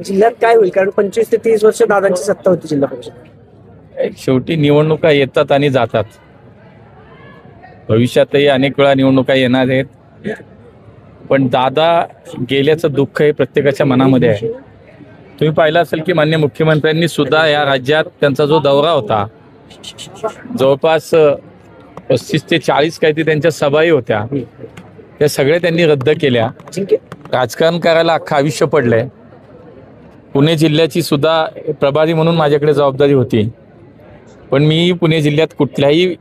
जिल्ह्यात काय होईल? कारण 25 ते 30 वर्ष दादांची सत्ता होती जिल्हा परिषद. शेवटी निवडणुका येतात आणि जातात. भविष्यातही अनेक वेळा निवडणुका येणार आहेत, पण दादा गेल्याचं दुःख हे प्रत्येकाच्या मनामध्ये आहे. तुम्ही पाहिलं असेल की माननीय मुख्यमंत्र्यांनी सुद्धा या राज्यात त्यांचा जो दौरा होता, जवळपास 35 ते 40 काहीतरी त्यांच्या सभाही होत्या, त्या सगळ्या त्यांनी रद्द केल्या. राजकारण करायला अख्खं आयुष्य पडलंय. पुणे जिल्ह्याची सुद्धा प्रभारी म्हणून माझ्याकडे जबाबदारी होती, पण मी पुणे जिल्ह्यात कुठल्याही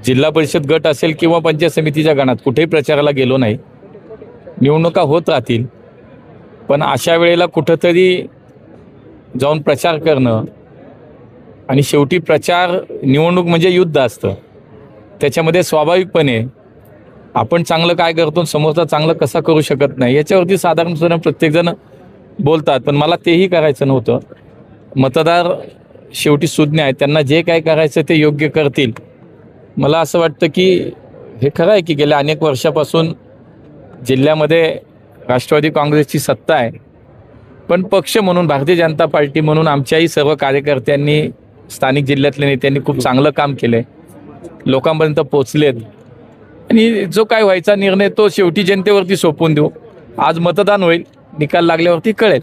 जिल्हा परिषद गट असेल किंवा पंचायत समितीच्या गणात कुठेही प्रचाराला गेलो नाही. निवडणुका होत राहतील, पण अशा वेळेला कुठंतरी जाऊन प्रचार करणं, आणि शेवटी प्रचार निवडणूक म्हणजे युद्ध असतं. त्याच्यामध्ये स्वाभाविकपणे आपण चांगलं काय करतो, समोरचा चांगलं कसा करू शकत नाही, याच्यावरती साधारणपणे प्रत्येकजण बोलतात. पण मला तेही करायचं नव्हतं. मतदार शेवटी सुज्ञ आहेत, त्यांना जे काय करायचं ते योग्य करतील. मला असं वाटतं की हे खरं आहे की गेल्या अनेक वर्षापासून जिल्ह्यामध्ये राष्ट्रवादी काँग्रेसची सत्ता आहे, पण पक्ष म्हणून भारतीय जनता पार्टी म्हणून आमच्याही सर्व कार्यकर्त्यांनी, स्थानिक जिल्ह्यातल्या नेत्यांनी खूप चांगलं काम केलंय, लोकांपर्यंत पोचलेत, आणि जो काय व्हायचा निर्णय तो शेवटी जनतेवरती सोपवून देऊ. आज मतदान होईल, निकाल लागल्यावरती कळेल.